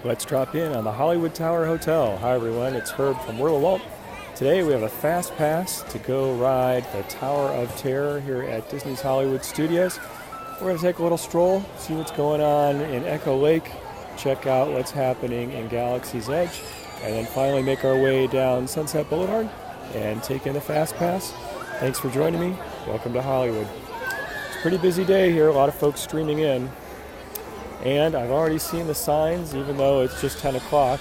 Let's drop in on the Hollywood Tower Hotel. Hi everyone, it's Herb from Walt. Today we have a fast pass to go ride the Tower of Terror here at Disney's Hollywood Studios. We're going to take a little stroll, see what's going on in Echo Lake, check out what's happening in Galaxy's Edge, and then finally make our way down Sunset Boulevard and take in the fast pass. Thanks for joining me. Welcome to Hollywood. It's a pretty busy day here, a lot of folks streaming in. And I've already seen the signs, even though it's just 10 o'clock,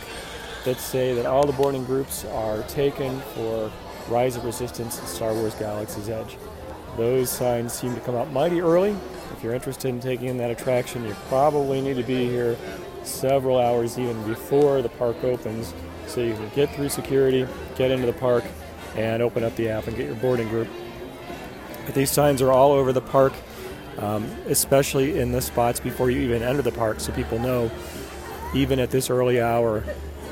that say that all the boarding groups are taken for Rise of Resistance and Star Wars Galaxy's Edge. Those signs seem to come out mighty early. If you're interested in taking in that attraction, you probably need to be here several hours even before the park opens so you can get through security, get into the park, and open up the app and get your boarding group. But these signs are all over the park. Especially in the spots before you even enter the park, so people know even at this early hour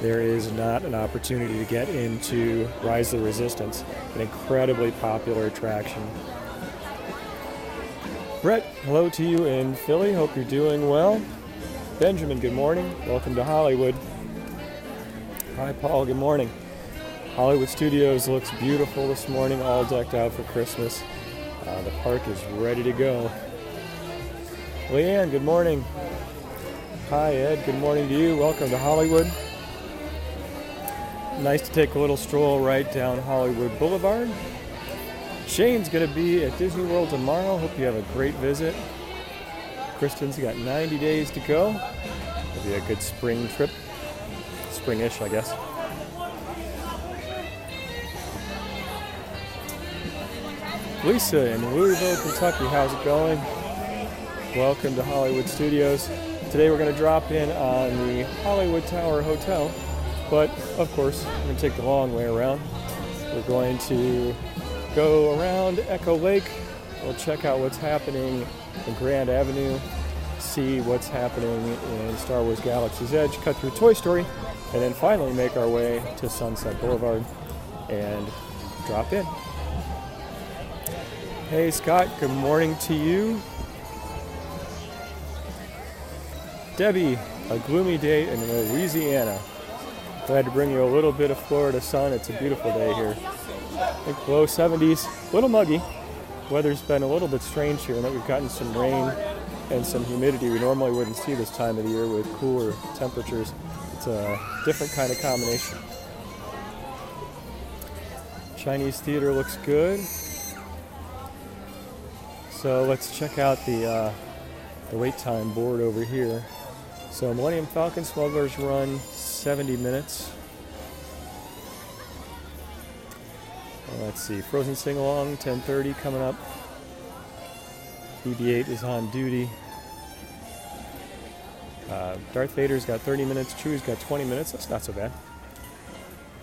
there is not an opportunity to get into Rise of the Resistance, an incredibly popular attraction. Brett, hello to you in Philly, hope you're doing well. Benjamin, good morning, welcome to Hollywood. Hi Paul, good morning. Hollywood Studios looks beautiful this morning, all decked out for Christmas. The park is ready to go. Leanne, good morning. Hi, Ed. Good morning to you. Welcome to Hollywood. Nice to take a little stroll right down Hollywood Boulevard. Shane's going to be at Disney World tomorrow. Hope you have a great visit. Kristen's got 90 days to go. It'll be a good spring trip. Spring-ish, I guess. Lisa in Louisville, Kentucky. How's it going? Welcome to Hollywood Studios. Today we're going to drop in on the Hollywood Tower Hotel, but of course we're going to take the long way around. We're going to go around Echo Lake. We'll check out what's happening in Grand Avenue, see what's happening in Star Wars Galaxy's Edge, cut through Toy Story, and then finally make our way to Sunset Boulevard and drop in. Hey Scott, good morning to you. Debbie, a gloomy day in Louisiana. Glad to bring you a little bit of Florida sun. It's a beautiful day here. I think low 70s, a little muggy. Weather's been a little bit strange here in that we've gotten some rain and some humidity we normally wouldn't see this time of the year with cooler temperatures. It's a different kind of combination. Chinese theater looks good. So let's check out the wait time board over here. So Millennium Falcon Smugglers Run, 70 minutes. Let's see, Frozen Sing-Along, 10:30 coming up. BB-8 is on duty. Darth Vader's got 30 minutes, Chewie's got 20 minutes, that's not so bad.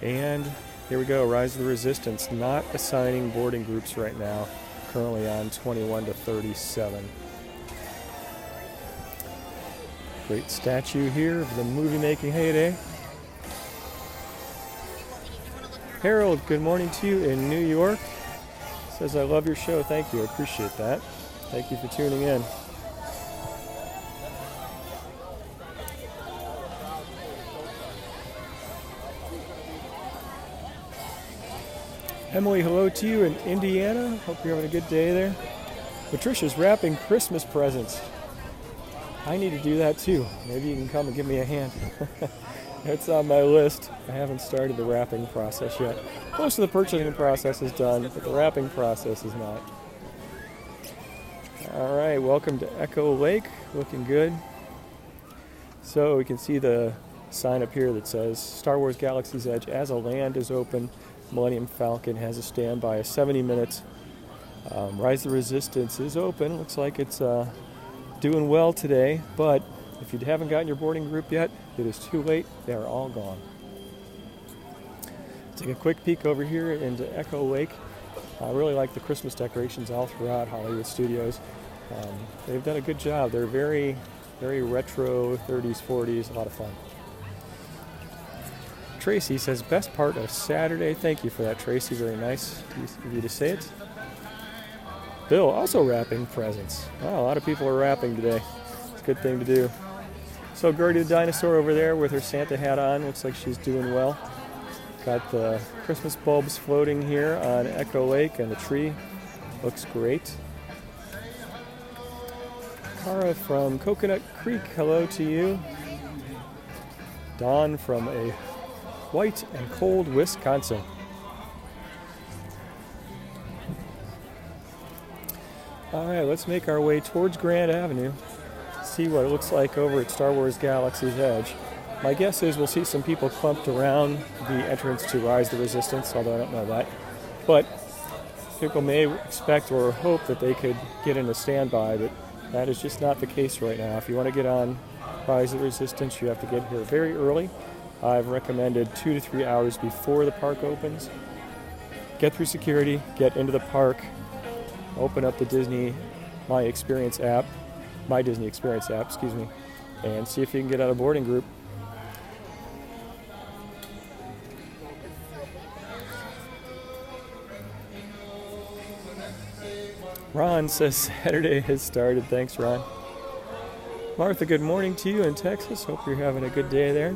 And here we go, Rise of the Resistance, not assigning boarding groups right now, currently on 21 to 37. Great statue here of the movie-making heyday. Harold, good morning to you in New York. Says, I love your show. Thank you. I appreciate that. Thank you for tuning in. Emily, hello to you in Indiana. Hope you're having a good day there. Patricia's wrapping Christmas presents. I need to do that too. Maybe you can come and give me a hand. It's on my list. I haven't started the wrapping process yet. Most of the purchasing process is done, but the wrapping process is not. All right, welcome to Echo Lake. Looking good. So we can see the sign up here that says Star Wars Galaxy's Edge as a land is open. Millennium Falcon has a standby of 70 minutes. Rise of the Resistance is open. Looks like it's doing well today, but if you haven't gotten your boarding group yet, it is too late. They are all gone. Take a quick peek over here into Echo Lake. I really like the Christmas decorations all throughout Hollywood Studios. They've done a good job. They're very, very retro, 30s, 40s, a lot of fun. Tracy says, best part of Saturday. Thank you for that, Tracy. Very nice of you to say it. Bill, also wrapping presents. Wow, a lot of people are wrapping today. It's a good thing to do. So Gertie the dinosaur over there with her Santa hat on. Looks like she's doing well. Got the Christmas bulbs floating here on Echo Lake, and the tree looks great. Cara from Coconut Creek, hello to you. Dawn from a white and cold Wisconsin. All right, let's make our way towards Grand Avenue. See what it looks like over at Star Wars Galaxy's Edge. My guess is we'll see some people clumped around the entrance to Rise the Resistance, although I don't know that. But people may expect or hope that they could get in a standby, but that is just not the case right now. If you want to get on Rise the Resistance, you have to get here very early. I've recommended 2 to 3 hours before the park opens. Get through security, get into the park, open up the Disney My Disney Experience app, and see if you can get on a boarding group. Ron says Saturday has started. Thanks, Ron. Martha, good morning to you in Texas. Hope you're having a good day there.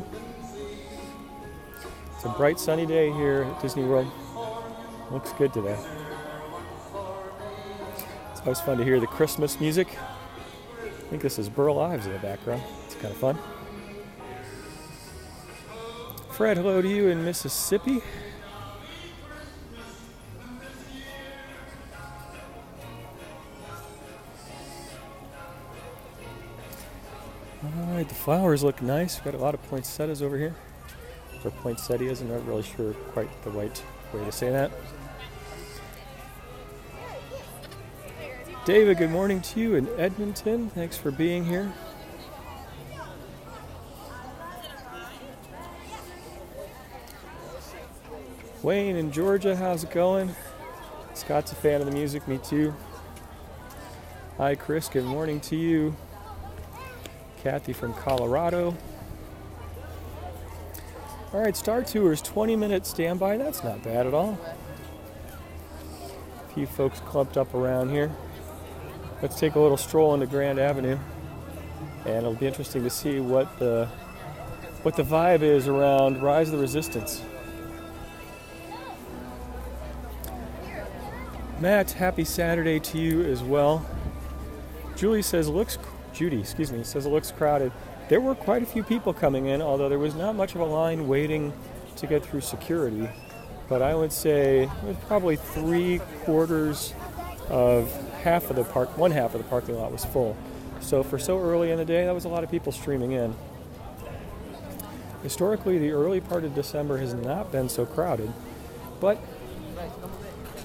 It's a bright sunny day here at Disney World. Looks good today. It's always fun to hear the Christmas music. I think this is Burl Ives in the background. It's kind of fun. Fred, hello to you in Mississippi. Alright, the flowers look nice. We've got a lot of poinsettias over here. Or poinsettias, I'm not really sure quite the right way to say that. David, good morning to you in Edmonton. Thanks for being here. Wayne in Georgia, how's it going? Scott's a fan of the music, me too. Hi Chris, good morning to you. Kathy from Colorado. Alright, Star Tours, 20-minute standby. That's not bad at all. A few folks clumped up around here. Let's take a little stroll into Grand Avenue, and it'll be interesting to see what the vibe is around Rise of the Resistance. Matt, happy Saturday to you as well. Judy says it looks crowded. There were quite a few people coming in, although there was not much of a line waiting to get through security. But I would say it was probably 3/4 of one half of the parking lot was full. So for so early in the day, that was a lot of people streaming in. Historically, the early part of December has not been so crowded, but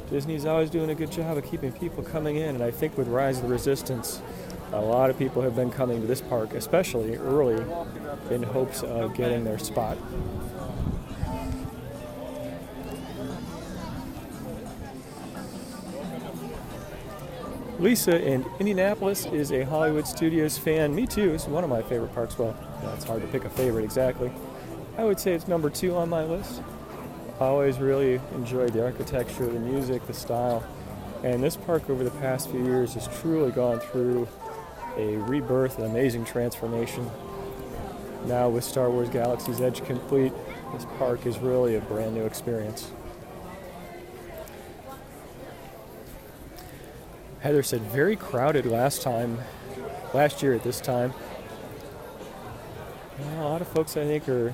Disney's always doing a good job of keeping people coming in, and I think with Rise of the Resistance, a lot of people have been coming to this park, especially early, in hopes of getting their spot. Lisa in Indianapolis is a Hollywood Studios fan. Me too. It's one of my favorite parks. Well, it's hard to pick a favorite exactly. I would say it's number 2 on my list. I always really enjoyed the architecture, the music, the style. And this park over the past few years has truly gone through a rebirth, an amazing transformation. Now with Star Wars Galaxy's Edge complete, this park is really a brand new experience. Heather said very crowded last year at this time. A lot of folks I think are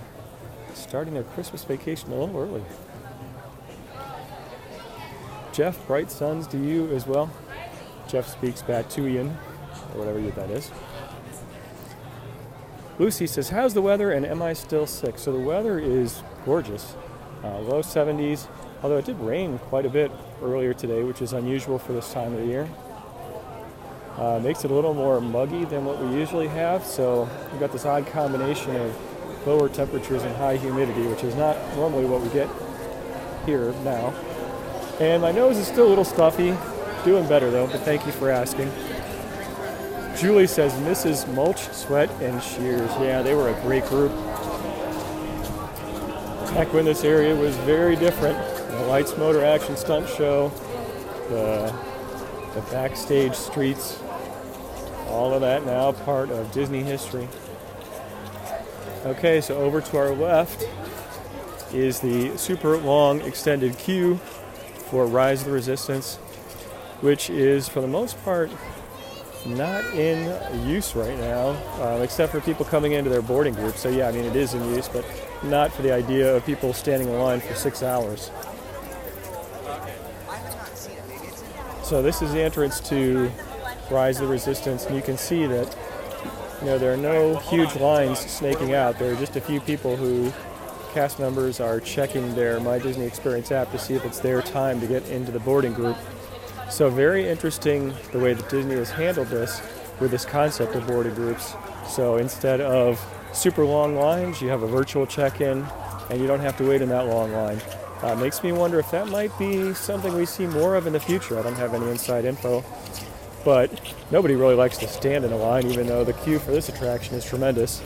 starting their Christmas vacation a little early. Jeff, bright suns to you as well. Jeff speaks Batuian, or whatever that is. Lucy says, how's the weather and am I still sick? So the weather is gorgeous. Low 70s, although it did rain quite a bit earlier today, which is unusual for this time of the year. Makes it a little more muggy than what we usually have, so we've got this odd combination of lower temperatures and high humidity, which is not normally what we get here now. And my nose is still a little stuffy. Doing better though, but thank you for asking. Julie says, Mrs. Mulch, Sweat, and Shears. Yeah, they were a great group. Back when this area was very different. The Lights Motor Action Stunt Show, the backstage streets, all of that now part of Disney history. Okay, so over to our left is the super long extended queue for Rise of the Resistance, which is for the most part not in use right now, except for people coming into their boarding group. So yeah, I mean it is in use, but not for the idea of people standing in line for 6 hours. So this is the entrance to Rise of the Resistance, and you can see that there are no huge lines snaking out. There are just a few people who, cast members, are checking their My Disney Experience app to see if it's their time to get into the boarding group. So very interesting the way that Disney has handled this with this concept of boarding groups. So instead of super long lines, you have a virtual check-in, and you don't have to wait in that long line. Makes me wonder if that might be something we see more of in the future. I don't have any inside info, but nobody really likes to stand in a line, even though the queue for this attraction is tremendous.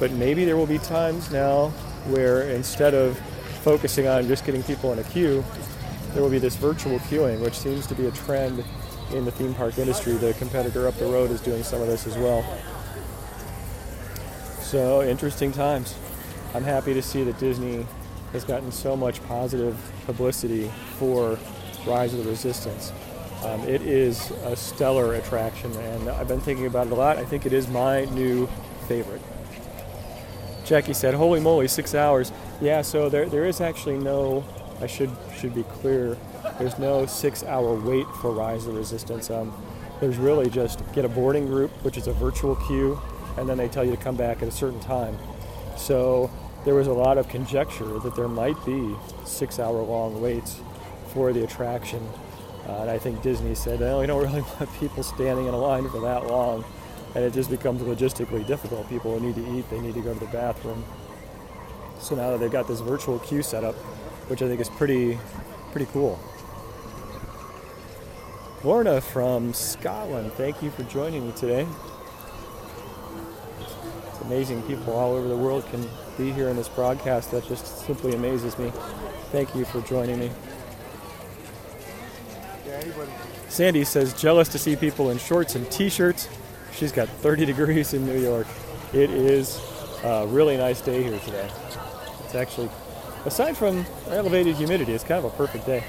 But maybe there will be times now where instead of focusing on just getting people in a queue, there will be this virtual queuing, which seems to be a trend in the theme park industry. The competitor up the road is doing some of this as well. So, interesting times. I'm happy to see that Disney has gotten so much positive publicity for Rise of the Resistance. It is a stellar attraction, and I've been thinking about it a lot. I think it is my new favorite. Jackie said, holy moly, 6 hours. Yeah, so there is actually no, I should be clear, there's no 6-hour wait for Rise of the Resistance. There's really just get a boarding group, which is a virtual queue, and then they tell you to come back at a certain time. So there was a lot of conjecture that there might be 6-hour long waits for the attraction. And I think Disney said, no, we don't really want people standing in a line for that long. And it just becomes logistically difficult. People need to eat, they need to go to the bathroom. So now that they've got this virtual queue set up, which I think is pretty cool. Lorna from Scotland, thank you for joining me today. It's amazing people all over the world can be here in this broadcast. That just simply amazes me. Thank you for joining me. Sandy says, jealous to see people in shorts and t-shirts. She's got 30 degrees in New York. It is a really nice day here today. It's actually, aside from elevated humidity, it's kind of a perfect day.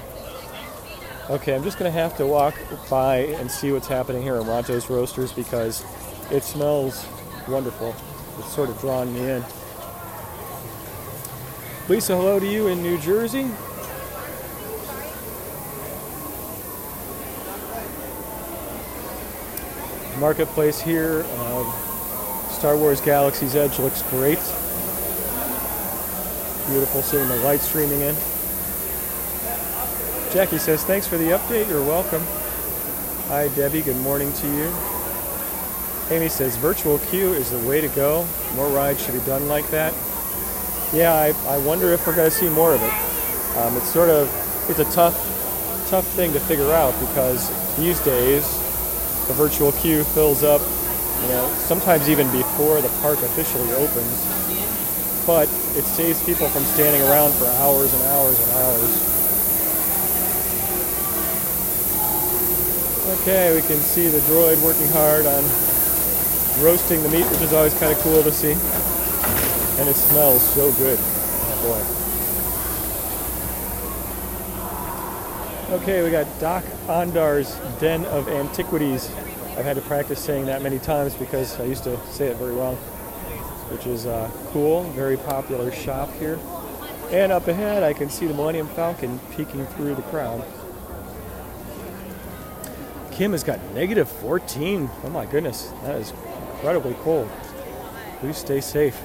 Okay, I'm just going to have to walk by and see what's happening here at Ronto's Roasters because it smells wonderful. It's sort of drawn me in. Lisa, hello to you in New Jersey. Marketplace here. Star Wars Galaxy's Edge looks great. Beautiful seeing the light streaming in. Jackie says, thanks for the update. You're welcome. Hi, Debbie. Good morning to you. Amy says, virtual queue is the way to go. More rides should be done like that. Yeah, I wonder if we're going to see more of it. It's a tough thing to figure out because these days, the virtual queue fills up, sometimes even before the park officially opens. But it saves people from standing around for hours and hours and hours. Okay, we can see the droid working hard on roasting the meat, which is always kind of cool to see. And it smells so good. Oh boy. Okay, we got Doc Ondar's Den of Antiquities. I've had to practice saying that many times because I used to say it very wrong, which is cool, very popular shop here. And up ahead, I can see the Millennium Falcon peeking through the crowd. Kim has got negative 14. Oh my goodness, that is incredibly cold. Please stay safe.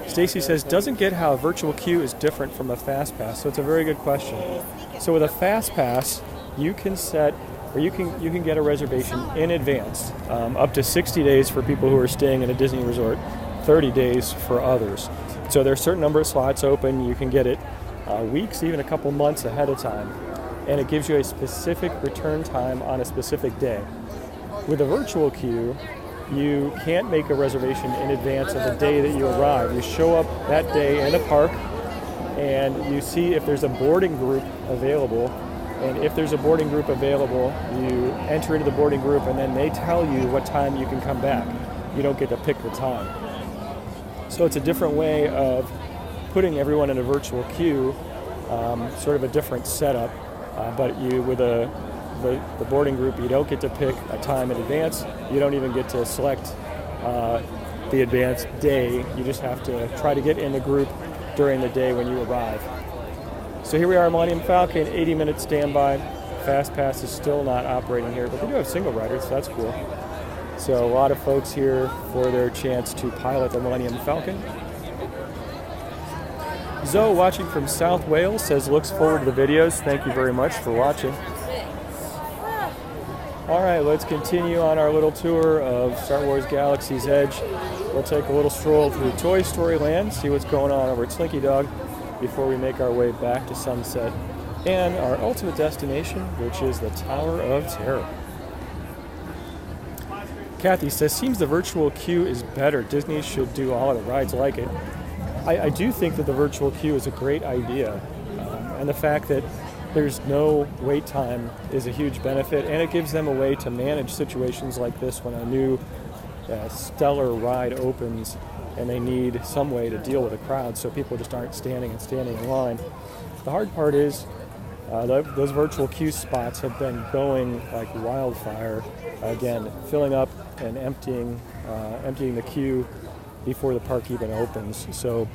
Stacy says, doesn't get how a virtual queue is different from a fast pass. So it's a very good question. So with a fast pass, you can get a reservation in advance, up to 60 days for people who are staying in a Disney resort, 30 days for others. So there's a certain number of slots open. You can get it weeks, even a couple months ahead of time. And it gives you a specific return time on a specific day. With a virtual queue, you can't make a reservation in advance of the day that you arrive. You show up that day in the park, and you see if there's a boarding group available. And if there's a boarding group available, you enter into the boarding group, and then they tell you what time you can come back. You don't get to pick the time. So it's a different way of putting everyone in a virtual queue, sort of a different setup. But you, with the boarding group, you don't get to pick a time in advance. You don't even get to select the advanced day. You just have to try to get in the group during the day when you arrive. So here we are, Millennium Falcon, 80-minute standby. Fast Pass is still not operating here, but they do have single riders, so that's cool. So a lot of folks here for their chance to pilot the Millennium Falcon. Zoe, watching from South Wales, says looks forward to the videos. Thank you very much for watching. All right, let's continue on our little tour of Star Wars Galaxy's Edge. We'll take a little stroll through Toy Story Land, see what's going on over at Slinky Dog before we make our way back to Sunset and our ultimate destination, which is the Tower of Terror. Kathy says, seems the virtual queue is better. Disney should do all of the rides like it. I do think that the virtual queue is a great idea. And the fact that there's no wait time is a huge benefit, and it gives them a way to manage situations like this when a new stellar ride opens and they need some way to deal with a crowd so people just aren't standing in line. The hard part is those virtual queue spots have been going like wildfire. Again, filling up and emptying the queue before the park even opens. So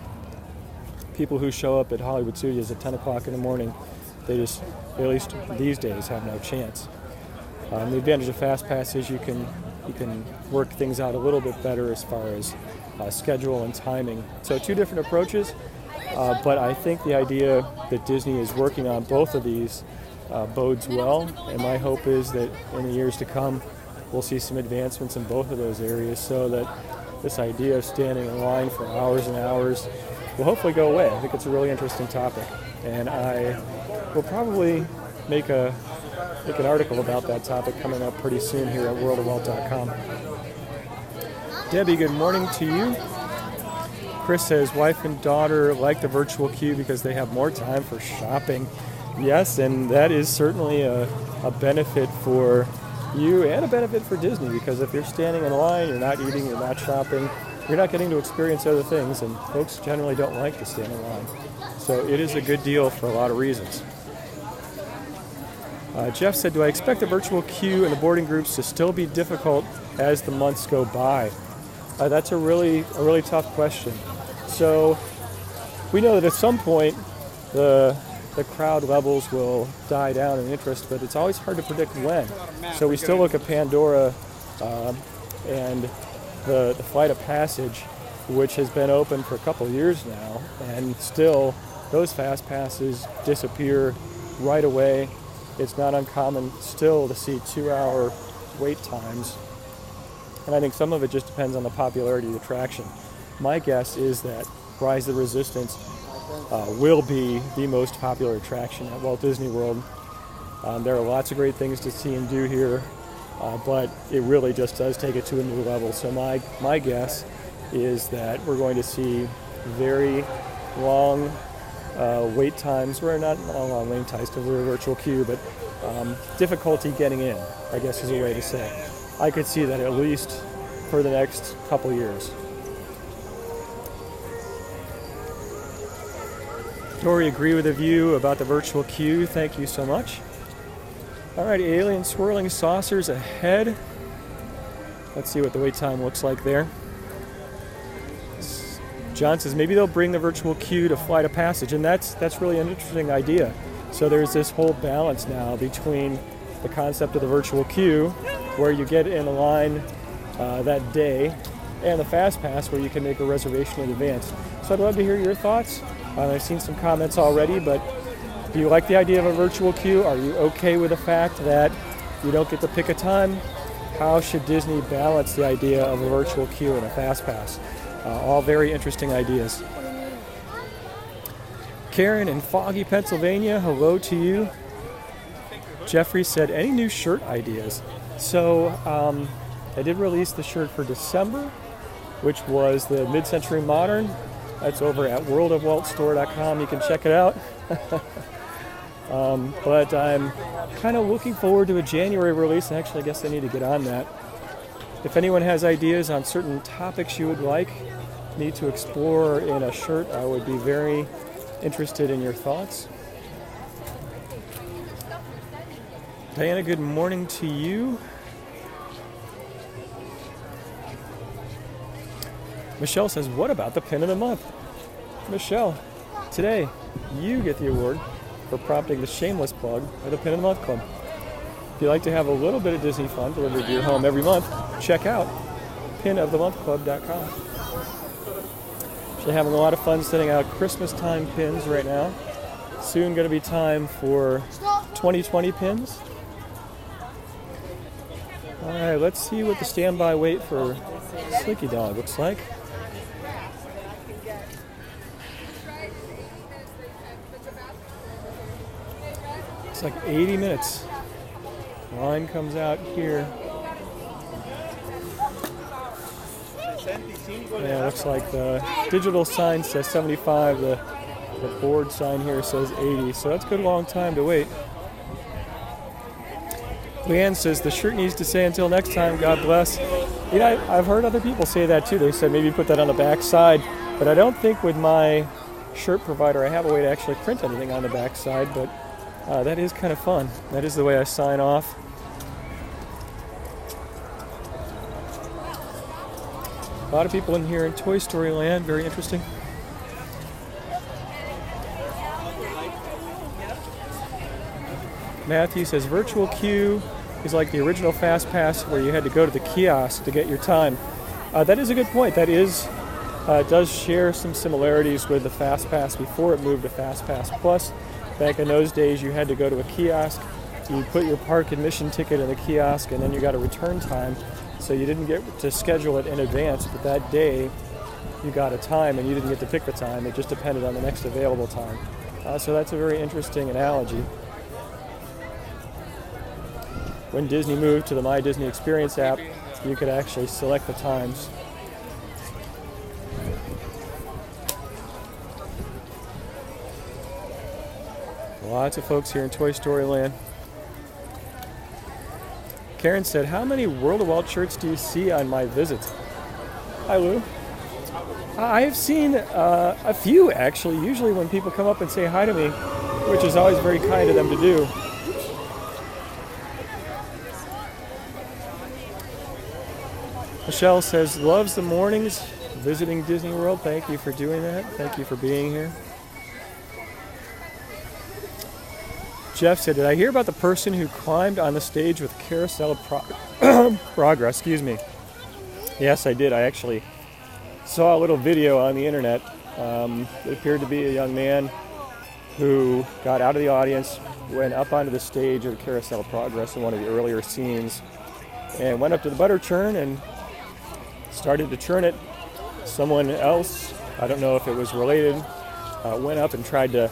people who show up at Hollywood Studios at 10 o'clock in the morning, they just, at least these days, have no chance. The advantage of Fast Pass is you can work things out a little bit better as far as schedule and timing. So two different approaches, but I think the idea that Disney is working on both of these bodes well, and my hope is that in the years to come we'll see some advancements in both of those areas so that this idea of standing in line for hours and hours will hopefully go away. I think it's a really interesting topic, and I will probably make an article about that topic coming up pretty soon here at worldofwalt.com. Debbie, good morning to you. Chris says, wife and daughter like the virtual queue because they have more time for shopping. Yes, and that is certainly a benefit for you and a benefit for Disney, because if you're standing in line, you're not eating, you're not shopping, you're not getting to experience other things, and folks generally don't like to stand in line. So it is a good deal for a lot of reasons. Jeff said, do I expect the virtual queue and the boarding groups to still be difficult as the months go by? That's a really tough question. So we know that at some point the crowd levels will die down in interest, but it's always hard to predict when. So we still look at Pandora and the Flight of Passage, which has been open for a couple years now, and still those fast passes disappear right away. It's not uncommon still to see 2-hour wait times, and I think some of it just depends on the popularity of the attraction. My guess is that Rise of the Resistance will be the most popular attraction at Walt Disney World. There are lots of great things to see and do here, but it really just does take it to a new level. So my guess is that we're going to see very long wait times. We're not long wait times because we're a virtual queue, but difficulty getting in, I guess is a way to say. I could see that at least for the next couple years. Dory, agree with the view about the virtual queue. Thank you so much. All right, alien swirling saucers ahead. Let's see what the wait time looks like there. John says maybe they'll bring the virtual queue to Flight of Passage, and that's really an interesting idea. So there's this whole balance now between the concept of the virtual queue, where you get in a line that day, and the Fast Pass, where you can make a reservation in advance. So I'd love to hear your thoughts. I've seen some comments already, but do you like the idea of a virtual queue? Are you okay with the fact that you don't get to pick a time? How should Disney balance the idea of a virtual queue and a Fast Pass? All very interesting ideas. Karen in Foggy, Pennsylvania, hello to you. Jeffrey said, any new shirt ideas? So I did release the shirt for December, which was the Mid-Century Modern. That's over at worldofwaltstore.com. You can check it out. But I'm kind of looking forward to a January release, and actually I guess I need to get on that. If anyone has ideas on certain topics you would like, need to explore in a shirt, I would be very interested in your thoughts. Diana, good morning to you. Michelle says, what about the pin of the month? Michelle, today you get the award for prompting the shameless plug of the Pin of the Month Club. If you'd like to have a little bit of Disney fun delivered to your home every month, check out pinofthemonthclub.com. Actually having a lot of fun setting out Christmastime pins right now. Soon going to be time for 2020 pins. All right, let's see what the standby wait for Slinky Dog looks like. It's like 80 minutes. Line comes out here. Yeah, looks like the digital sign says 75. The board sign here says 80. So that's a good long time to wait. Leanne says the shirt needs to say until next time, God bless. You know, I've heard other people say that too. They said maybe put that on the back side. But I don't think with my shirt provider I have a way to actually print anything on the back side. But that is kind of fun. That is the way I sign off. A lot of people in here in Toy Story Land. Very interesting. Matthew says virtual queue is like the original Fast Pass where you had to go to the kiosk to get your time. That is a good point. That is does share some similarities with the Fast Pass before it moved to Fast Pass Plus. Back in those days, you had to go to a kiosk. You put your park admission ticket in the kiosk, and then you got a return time. So you didn't get to schedule it in advance, but that day you got a time, and you didn't get to pick the time. It just depended on the next available time. So that's a very interesting analogy. When Disney moved to the My Disney Experience app, you could actually select the times. Lots of folks here in Toy Story Land. Karen said, how many World of Walt shirts do you see on my visits? Hi, Lou. I have seen a few, actually, usually when people come up and say hi to me, which is always very kind of them to do. Michelle says, loves the mornings visiting Disney World. Thank you for doing that. Thank you for being here. Jeff said, did I hear about the person who climbed on the stage with Carousel of Progress? Excuse me. Yes, I did. I actually saw a little video on the internet. It appeared to be a young man who got out of the audience, went up onto the stage of the Carousel of Progress in one of the earlier scenes, and went up to the butter churn and started to churn it. Someone else, I don't know if it was related, went up and tried to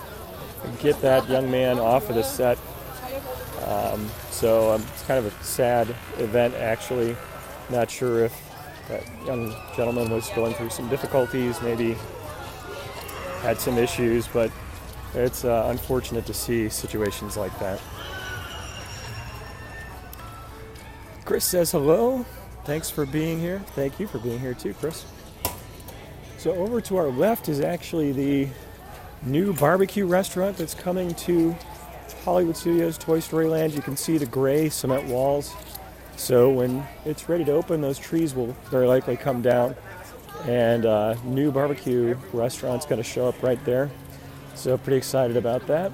get that young man off of the set. So it's kind of a sad event, actually. Not sure if that young gentleman was going through some difficulties, maybe had some issues, but it's unfortunate to see situations like that. Chris says hello. Thanks for being here. Thank you for being here too, Chris. So over to our left is actually the new barbecue restaurant that's coming to Hollywood Studios, Toy Story Land. You can see the gray cement walls. So when it's ready to open, those trees will very likely come down, and new barbecue restaurant's going to show up right there. So pretty excited about that.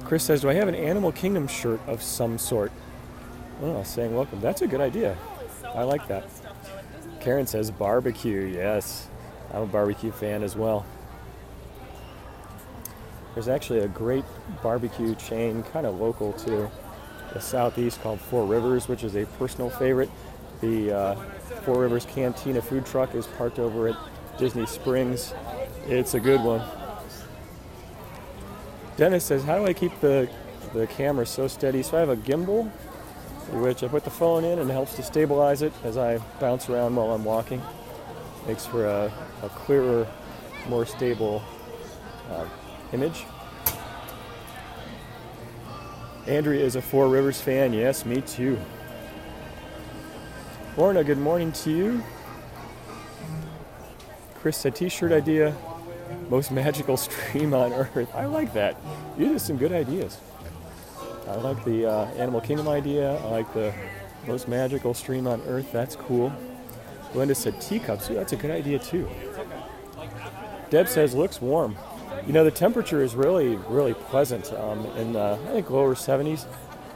Chris says, do I have an Animal Kingdom shirt of some sort? Oh, saying welcome. That's a good idea. I like that. Karen says barbecue. Yes, I'm a barbecue fan as well. There's actually a great barbecue chain, kind of local to the southeast, called Four Rivers, which is a personal favorite. The Four Rivers Cantina food truck is parked over at Disney Springs. It's a good one. Dennis says, how do I keep the camera so steady? So I have a gimbal, which I put the phone in and helps to stabilize it as I bounce around while I'm walking. Makes for a clearer, more stable image. Andrea is a Four Rivers fan. Yes, me too. Lorna, good morning to you. Chris said t-shirt idea, most magical stream on earth. I like that. You did some good ideas. I like the Animal Kingdom idea. I like the most magical stream on earth. That's cool. Glenda said teacups. Ooh, that's a good idea too. Deb says looks warm. You know, the temperature is really, really pleasant in I think lower 70s,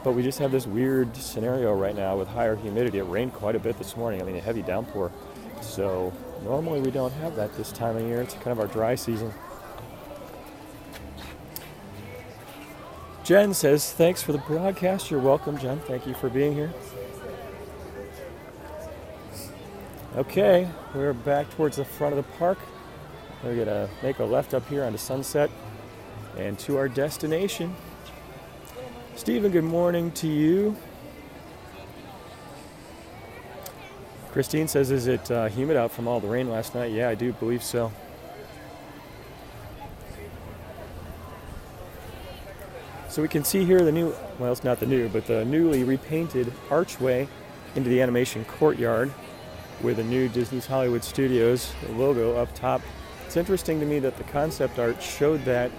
but we just have this weird scenario right now with higher humidity. It rained quite a bit this morning. I mean, a heavy downpour. So normally we don't have that this time of year. It's kind of our dry season. Jen says, thanks for the broadcast. You're welcome, Jen. Thank you for being here. Okay, we're back towards the front of the park. We're going to make a left up here onto Sunset and to our destination. Stephen, good morning to you. Christine says, is it humid out from all the rain last night? Yeah, I do believe so. So we can see here the new, well, it's not the new, but the newly repainted archway into the animation courtyard with the new Disney's Hollywood Studios logo up top. It's interesting to me that the concept art showed that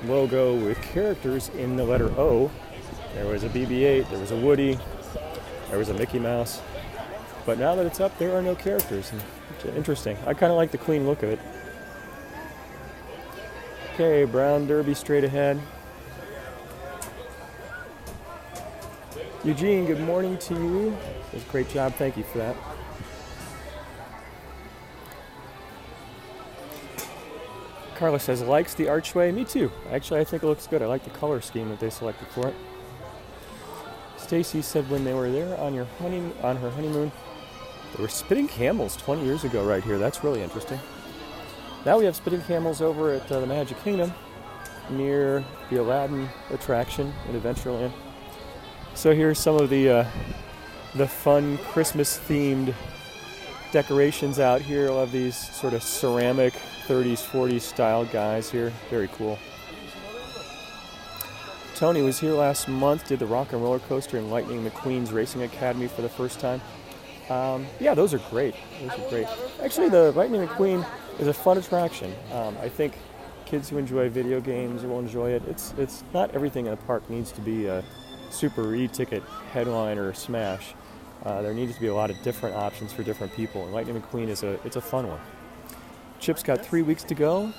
logo with characters in the letter O. There was a BB-8, there was a Woody, there was a Mickey Mouse. But now that it's up, there are no characters. It's interesting. I kind of like the clean look of it. Okay, Brown Derby straight ahead. Eugene, good morning to you. That was a great job. Thank you for that. Carla says, likes the archway. Me too. Actually, I think it looks good. I like the color scheme that they selected for it. Stacy said when they were there on her honeymoon, there were spitting camels 20 years ago right here. That's really interesting. Now we have spitting camels over at the Magic Kingdom near the Aladdin attraction in Adventureland. So here's some of the fun Christmas-themed decorations out here. I love these sort of ceramic 30s, 40s style guys here. Very cool. Tony was here last month, did the Rock and Roller Coaster and Lightning McQueen's Racing Academy for the first time. Yeah, those are great. Those are great. Actually, the Lightning McQueen is a fun attraction. I think kids who enjoy video games will enjoy it. It's not everything in a park needs to be a super e-ticket headline or smash. There needs to be a lot of different options for different people, and Lightning McQueen it's a fun one. Chip's got 3 weeks to go.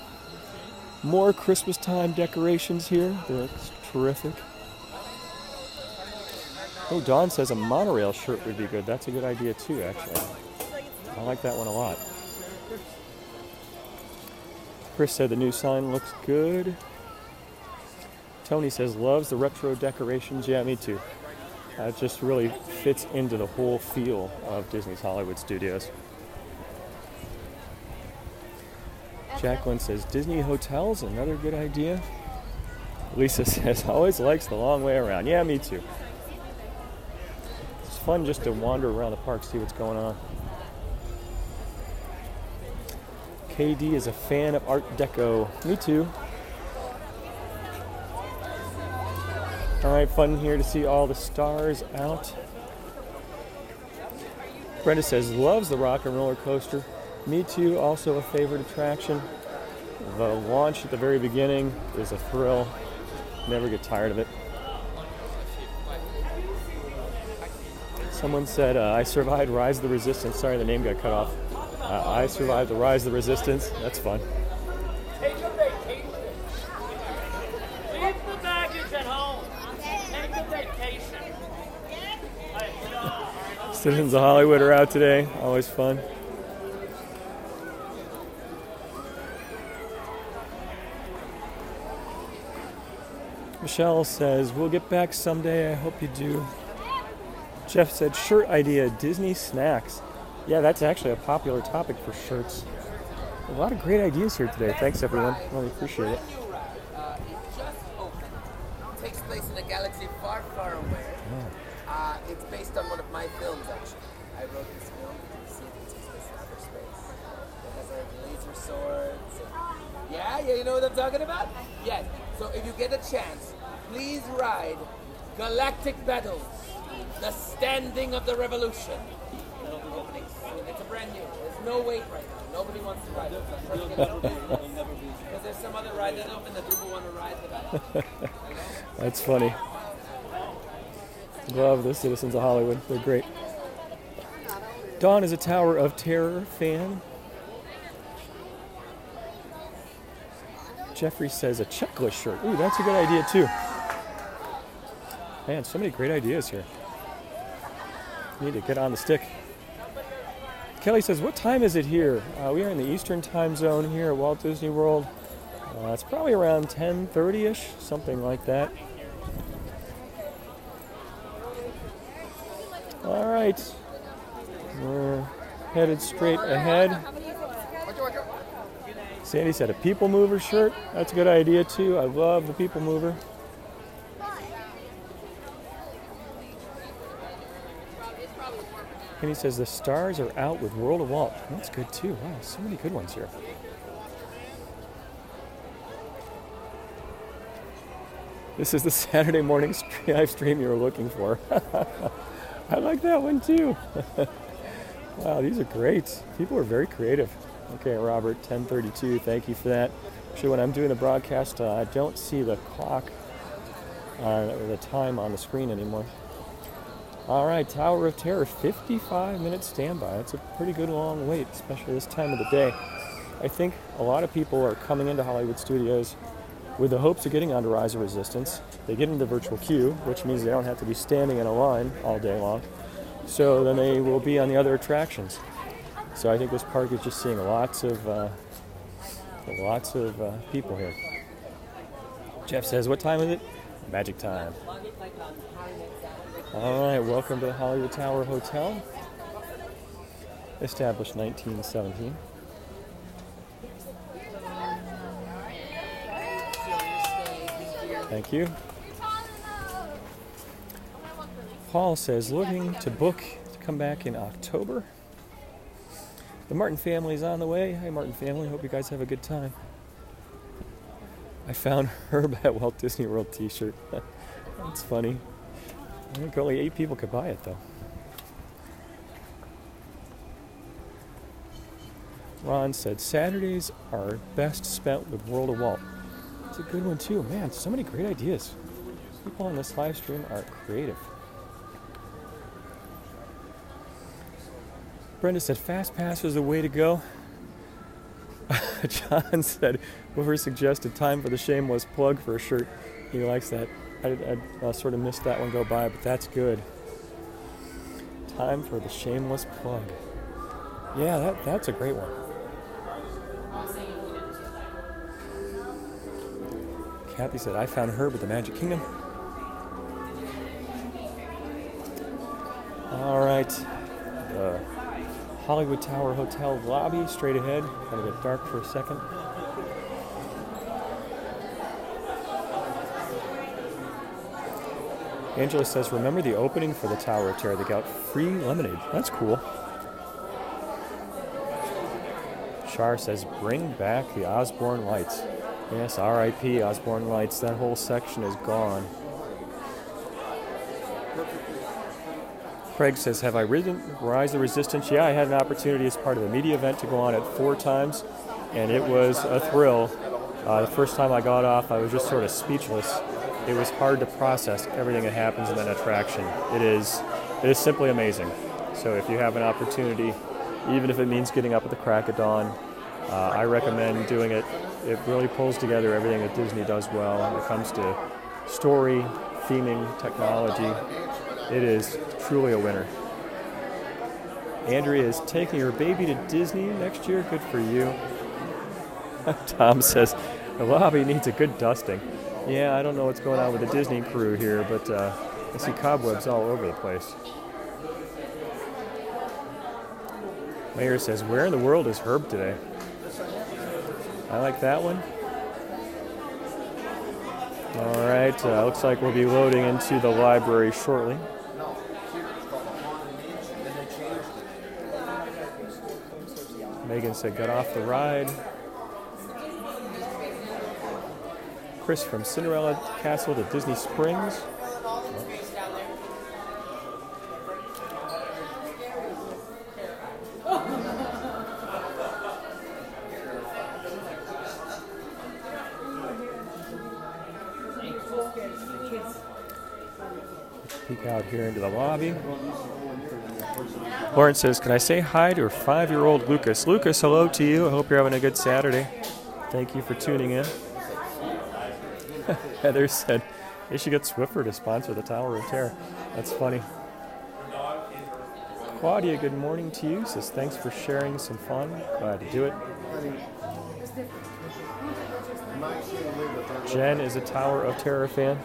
More Christmastime decorations here. They're terrific. Oh, Dawn says a monorail shirt would be good. That's a good idea too, actually. I like that one a lot. Chris said the new sign looks good. Tony says loves the retro decorations. Yeah, me too. It just really fits into the whole feel of Disney's Hollywood Studios. Jacqueline says Disney hotels, another good idea. Lisa says always likes the long way around. Yeah, me too. It's fun just to wander around the park, see what's going on. KD is a fan of Art Deco. Me too. Alright, fun here to see all the stars out. Brenda says loves the Rock and Roller Coaster. Me too, also a favorite attraction. The launch at the very beginning is a thrill. Never get tired of it. Someone said, I survived Rise of the Resistance. Sorry, the name got cut off. I survived the Rise of the Resistance. That's fun. Take a vacation. Leave the baggage at home. Take a vacation. Citizens of Hollywood are out today. Always fun. Michelle says, we'll get back someday. I hope you do. Jeff said, shirt idea, Disney snacks. Yeah, that's actually a popular topic for shirts. A lot of great ideas here today. Thanks, everyone. Really appreciate it. It just opened. It takes place in a galaxy far, far away. It's based on one of my films, actually. I wrote this film. You see, it takes place in outer space. It has laser swords. Yeah, you know what I'm talking about? Yes. So if you get a chance, please ride Galactic Battles, the Standing of the Revolution. no wait right now. Nobody wants to ride it. Because there's some other ride that open that people want to ride that I That's funny. Love the citizens of Hollywood. They're great. Dawn is a Tower of Terror fan. Jeffrey says a checklist shirt. Ooh, that's a good idea too. Man, so many great ideas here. Need to get on the stick. Kelly says, what time is it here? We are in the Eastern time zone here at Walt Disney World. It's probably around 10:30-ish, something like that. All right. We're headed straight ahead. Sandy said a People Mover shirt. That's a good idea too. I love the People Mover. And he says the stars are out with World of Walt. That's good too. Wow, so many good ones here. This is the Saturday morning live stream you were looking for. I like that one too. Wow, these are great. People are very creative. Okay, Robert, 10:32. Thank you for that. Actually, when I'm doing the broadcast, I don't see the clock or the time on the screen anymore. All right, Tower of Terror, 55-minute standby. That's a pretty good long wait, especially this time of the day. I think a lot of people are coming into Hollywood Studios with the hopes of getting onto Rise of Resistance. They get into the virtual queue, which means they don't have to be standing in a line all day long. So then they will be on the other attractions. So I think this park is just seeing lots of people here. Jeff says, what time is it? Magic time. All right, welcome to the Hollywood Tower Hotel. Established 1917. Thank you. Paul says, looking to book to come back in October. The Martin family is on the way. Hi, Martin family. Hope you guys have a good time. I found Herb at Walt Disney World t-shirt. That's funny. I think only 8 people could buy it, though. Ron said, Saturdays are best spent with World of Walt. It's a good one, too. Man, so many great ideas. People on this live stream are creative. Brenda said, Fast Pass is the way to go. John said, whoever suggested time for the shameless plug for a shirt, he likes that. I sort of missed that one go by, but that's good. Time for the shameless plug. Yeah, that's a great one. Kathy said, I found Herb at the Magic Kingdom. All right. The Hollywood Tower Hotel lobby, straight ahead. Gonna get dark for a second. Angela says, remember the opening for the Tower of Terror? They got free lemonade. That's cool. Char says, bring back the Osborne Lights. Yes, R.I.P. Osborne Lights. That whole section is gone. Craig says, have I ridden Rise of Resistance? Yeah, I had an opportunity as part of a media event to go on it 4 times, and it was a thrill. The first time I got off, I was just sort of speechless. It was hard to process everything that happens in that attraction. It is simply amazing. So if you have an opportunity, even if it means getting up at the crack of dawn, I recommend doing it. It really pulls together everything that Disney does well when it comes to story, theming, technology. It is truly a winner. Andrea is taking her baby to Disney next year. Good for you. Tom says, the lobby needs a good dusting. Yeah, I don't know what's going on with the Disney crew here, but I see cobwebs all over the place. Mayor says, where in the world is Herb today? I like that one. All right, looks like we'll be loading into the library shortly. Megan said, got off the ride. Chris from Cinderella Castle to Disney Springs. peek out here into the lobby. Lawrence says, can I say hi to 5-year-old Lucas? Lucas, hello to you. I hope you're having a good Saturday. Thank you for tuning in. Heather said, they should get Swiffer to sponsor the Tower of Terror. That's funny. Claudia, good morning to you. Says, thanks for sharing some fun. Glad to do it. Jen is a Tower of Terror fan.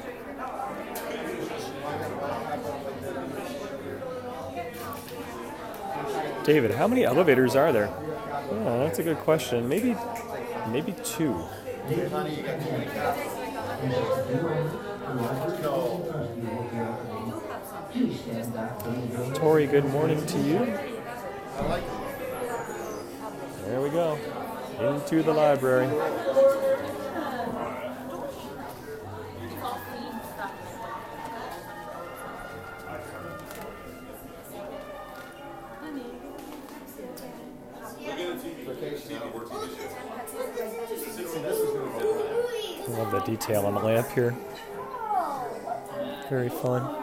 David, how many elevators are there? Oh, that's a good question. Maybe 2. Tori, good morning to you. There we go. Into the library. I love the detail on the lamp here. Very fun.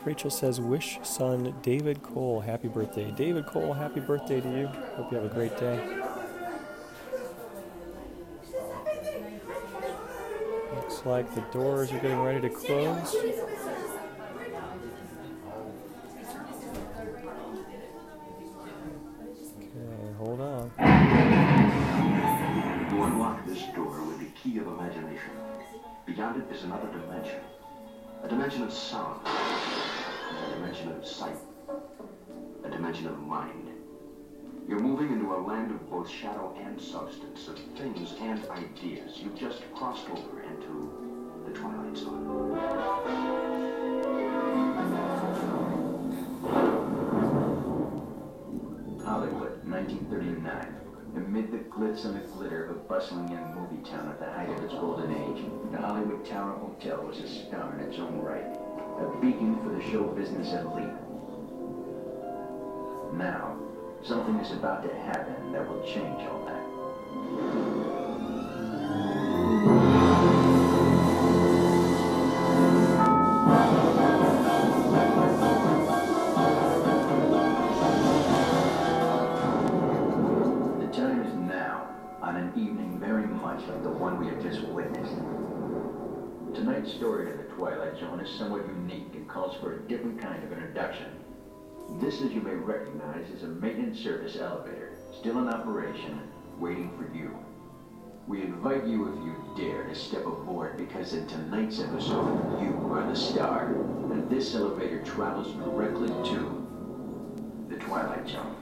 Rachel says, wish son David Cole happy birthday. David Cole, happy birthday to you. Hope you have a great day. Looks like the doors are getting ready to close. Okay, hold on. You unlock this door with the key of imagination. Beyond it is another dimension. A dimension of sound. A dimension of sight. A dimension of mind. You're moving into a land of both shadow and substance, of things and ideas. You've just crossed over into the Twilight Zone. Hollywood, 1939. Amid the glitz and the glitter of a bustling young movie town at the height of its golden age, the Hollywood Tower Hotel was a star in its own right, a beacon for the show business elite. Now, something is about to happen that will change all that. Like the one we have just witnessed. Tonight's story to the Twilight Zone is somewhat unique and calls for a different kind of introduction. This, as you may recognize, is a maintenance service elevator, still in operation, waiting for you. We invite you, if you dare, to step aboard, because in tonight's episode, you are the star, and this elevator travels directly to the Twilight Zone.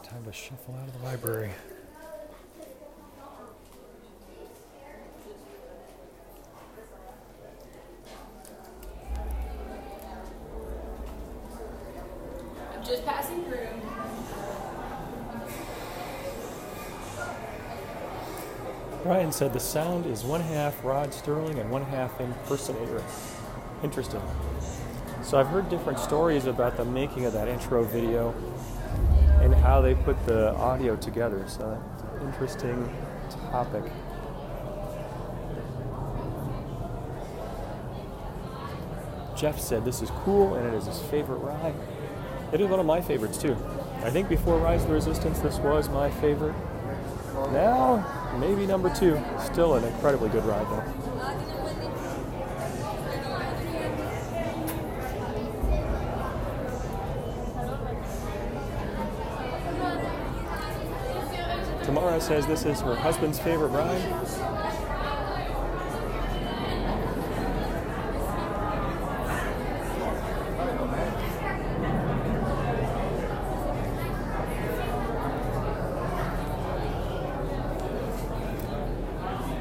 Time to shuffle out of the library. I'm just passing through. Brian said the sound is 1/2 Rod Sterling and 1/2 impersonator. Interesting. So I've heard different stories about the making of that intro video and how they put the audio together. So that's an interesting topic. Jeff said this is cool and it is his favorite ride. It is one of my favorites too. I think before Rise of the Resistance this was my favorite. Now, maybe number 2. Still an incredibly good ride though. Tamara says this is her husband's favorite ride.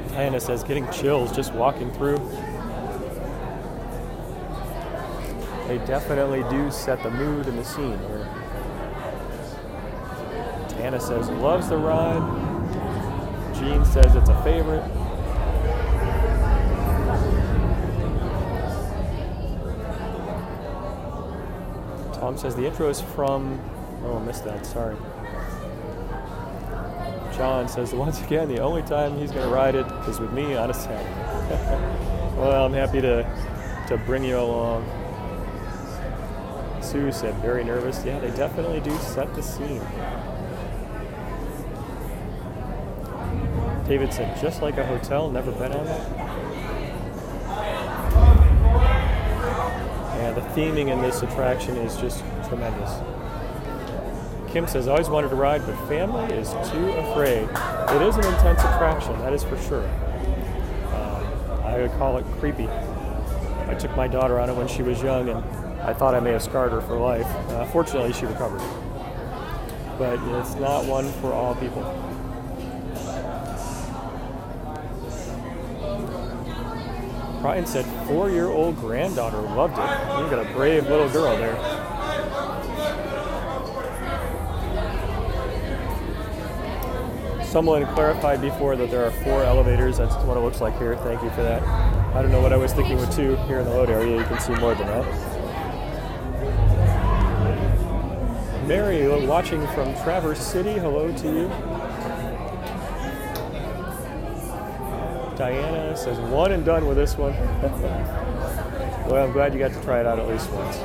Diana says getting chills just walking through. They definitely do set the mood and the scene here. Anna says loves the ride. Jean says it's a favorite. Tom says the intro is from... Oh, I missed that. Sorry. John says, once again, the only time he's going to ride it is with me on a Saturday. Well, I'm happy to bring you along. Sue said, very nervous. Yeah, they definitely do set the scene. David said, just like a hotel, never been on it. Yeah, the theming in this attraction is just tremendous. Kim says, I always wanted to ride, but family is too afraid. It is an intense attraction, that is for sure. I would call it creepy. I took my daughter on it when she was young, and I thought I may have scarred her for life. Fortunately, she recovered. But it's not one for all people. Brian said 4-year-old granddaughter loved it. You got a brave little girl there. Someone clarified before that there are 4 elevators. That's what it looks like here. Thank you for that. I don't know what I was thinking with 2 here in the load area. You can see more than that. Mary, watching from Traverse City. Hello to you. Diana says, one and done with this one. Well, I'm glad you got to try it out at least once.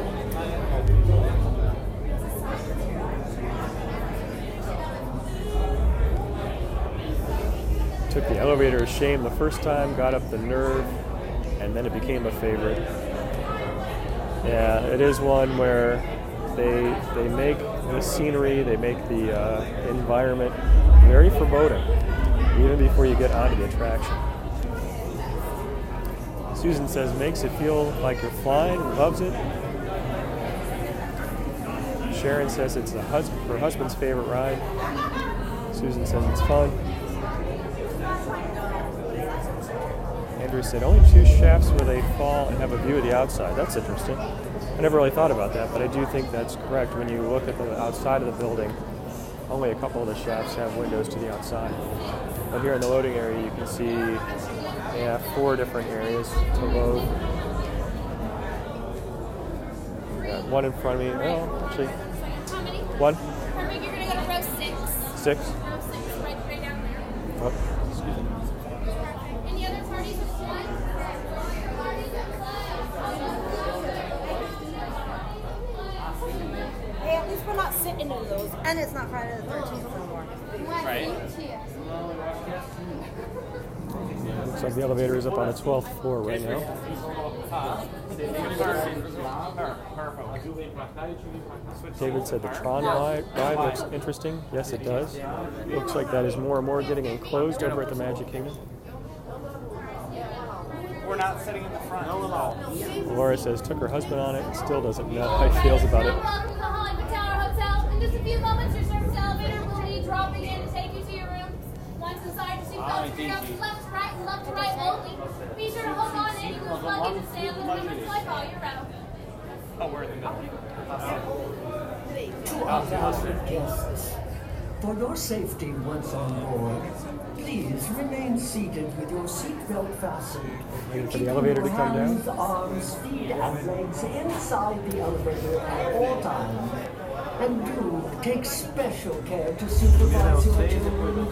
Took the elevator as shame the first time, got up the nerve, and then it became a favorite. Yeah, it is one where they make the scenery, they make the environment very foreboding, even before you get onto the attraction. Susan says, makes it feel like you're flying, loves it. Sharon says it's her husband's favorite ride. Susan says it's fun. Andrew said, only 2 shafts where they fall and have a view of the outside. That's interesting. I never really thought about that, but I do think that's correct. When you look at the outside of the building, only a couple of the shafts have windows to the outside. But here in the loading area, you can see they have 4 different areas to load. Got one in front of me. Oh, actually, How many? 1. Perfect. You're going to go to row 6. 6. Row 6, right down there. Oh, excuse me. Any other parties with one? Hey, at least we're not sitting in those, and it's not Friday the 13th no more. Right. Looks like the elevator is up on the 12th floor right now. David said the Tron ride looks interesting. Yes, it does. Looks like that is more and more getting enclosed over at the Magic Kingdom. We're not sitting in the front. No. Laura says took her husband on it and still doesn't know how he feels about it. Welcome to the Hollywood Tower Hotel. In just a few moments, your service elevator will be dropping in to take you to your rooms. Once inside, your seatbelts are go left to right and left to right only. Be sure to hold on to any loose luggage and stay on the limits like all your row. Oh, we're in the middle. To our valued guests, for your safety once on board, please remain seated with your seatbelt fastened. Waiting for the elevator to come down. Hands, arms, feet, and legs inside the elevator at all times. And do take special care to supervise your children.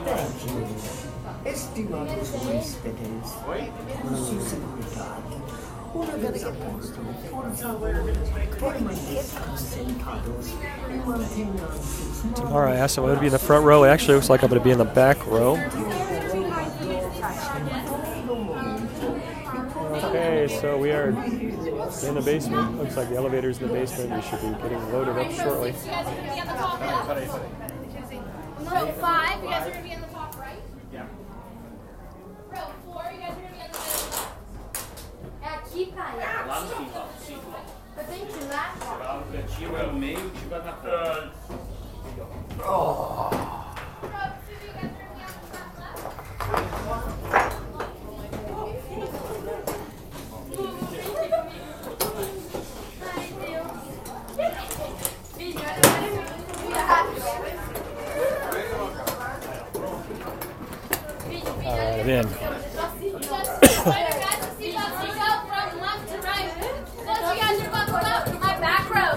Thank you. Estimados huéspedes, su seguridad. Una vez a puesto, por favor, permanezcan sentados y mantengan sus manos. Tomorrow I asked him would be in the front row. It actually looks like I'm going to be in the back row. Okay, so we are in the basement. Looks like the elevator's in the basement. We should be getting loaded up shortly. You guys are going to be on the top left. Row 5, you guys are going to be on the top right. Yeah. Row 4, you guys are going to be on the middle left. Lá no fim, ó. Eu tenho que ir lá. Tira no meio, tira na frente. Row 2, you guys are going to be on the top left. Alright, in. From left to right. Once you guys are buckled up, my back row.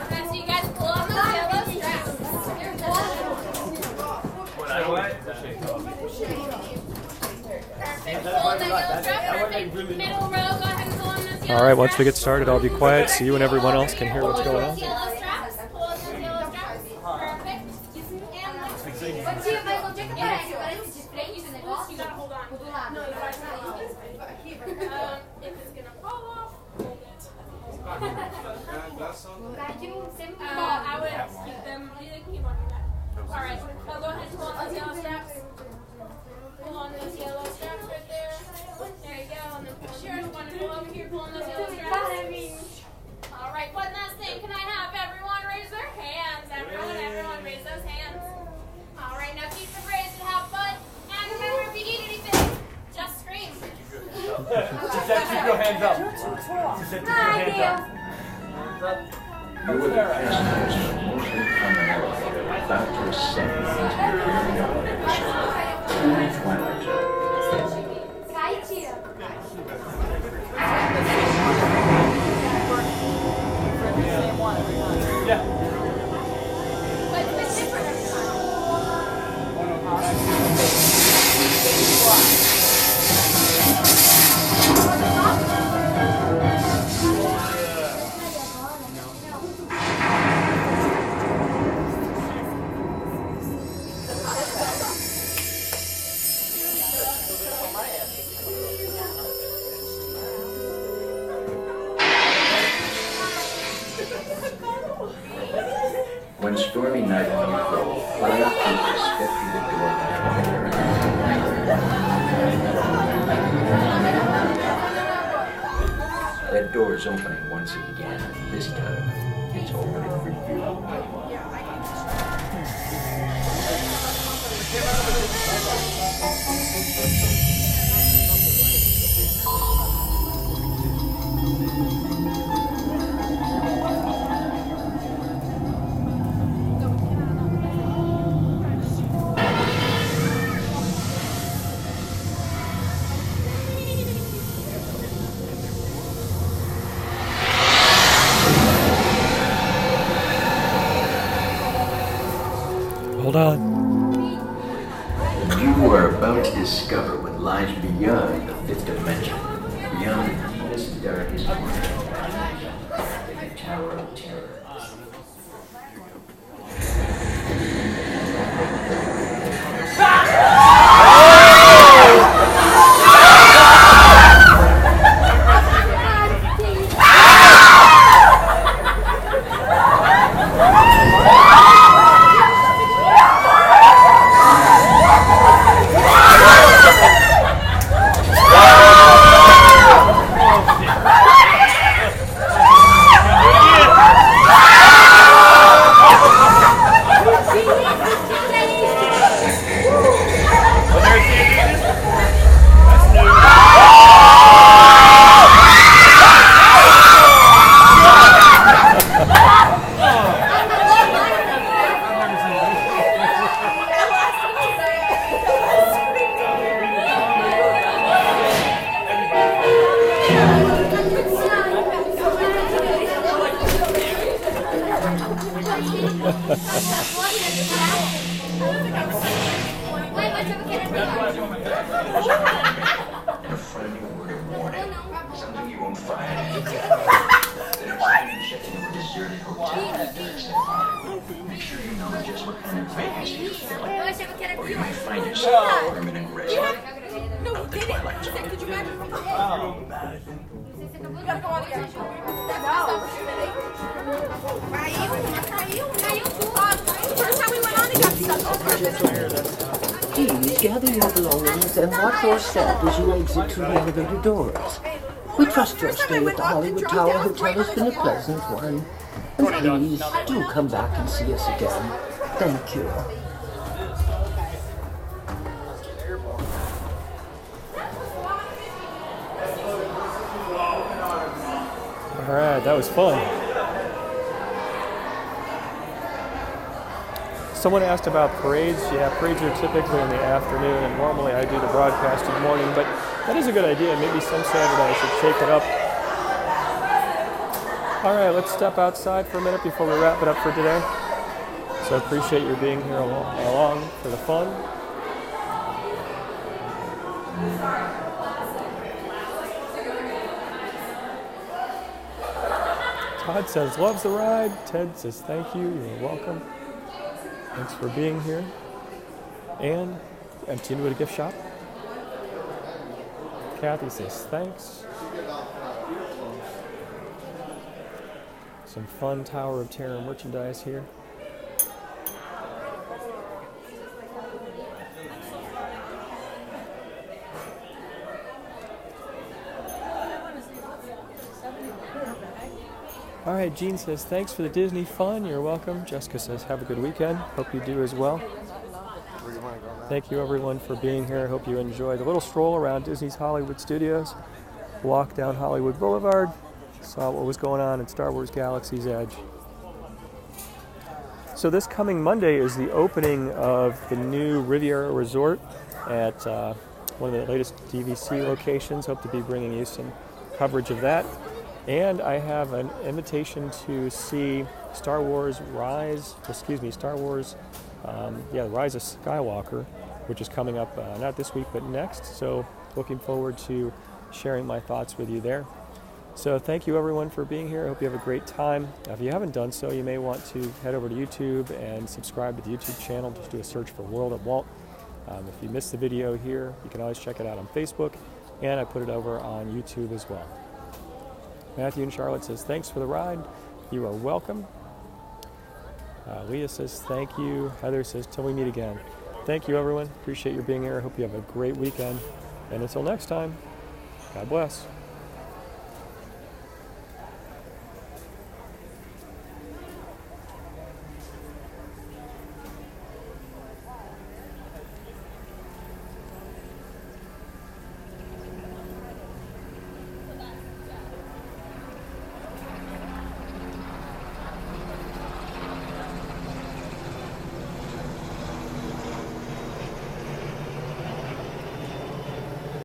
All right, once we get started, I'll be quiet so you and everyone else can hear what's going on. I would keep them. All right, go ahead and pull on those yellow straps. Pull on those yellow straps right there. There you go. And then Sharon's wonderful over here pulling those yellow straps. All right, one last thing. Can I have everyone raise their hands? Everyone raise those hands. All right, now keep them raised and have fun. And remember, if you need anything, just scream. She said keep your hands up. She said keep your hands up. You were the passengers mostly from an elevator about to ascend into the very elevator Twilight Zone. Yeah. When stormy night on the road, fire crews step through the door That door is opening once again, and this time it's opening for you. Hold on. You are about to discover what lies beyond the fifth dimension, beyond the deepest, darkest corner of the Tower of Terror. A friendly word of warning, something you won't find. That it's checked into a deserted hotel in the dark side of Hollywood. Make sure you know just what kind of vacancy you're filling, or you may find yourself in permanent resident of the Twilight Zone. First time we went on, it got stuck. Please gather your belongings and watch your step as you exit through the elevator doors. We trust your stay at the Hollywood Tower Hotel has been a pleasant one. And please do come back and see us again. Thank you. All right, that was fun. Someone asked about parades. Yeah, parades are typically in the afternoon, and normally I do the broadcast in the morning, but that is a good idea. Maybe some Saturday I should shake it up. All right, let's step outside for a minute before we wrap it up for today. So I appreciate you being here along for the fun. Todd says, loves the ride. Ted says, thank you. You're welcome. Thanks for being here. And empty into a gift shop. Kathy says, thanks. Some fun Tower of Terror merchandise here. All right, Jean says, thanks for the Disney fun. You're welcome. Jessica says, have a good weekend. Hope you do as well. Thank you, everyone, for being here. I hope you enjoyed the little stroll around Disney's Hollywood Studios. Walk down Hollywood Boulevard. Saw what was going on in Star Wars Galaxy's Edge. So this coming Monday is the opening of the new Riviera Resort at one of the latest DVC locations. Hope to be bringing you some coverage of that. And I have an invitation to see Star Wars Rise of Skywalker, which is coming up not this week but next. So looking forward to sharing my thoughts with you there. So thank you everyone for being here. I hope you have a great time. If you haven't done so, you may want to head over to YouTube and subscribe to the YouTube channel. Just do a search for World of Walt. If you missed the video here, you can always check it out on Facebook, and I put it over on YouTube as well. Matthew and Charlotte says, thanks for the ride. You are welcome. Leah says, thank you. Heather says, till we meet again. Thank you, everyone. Appreciate your being here. I hope you have a great weekend. And until next time, God bless.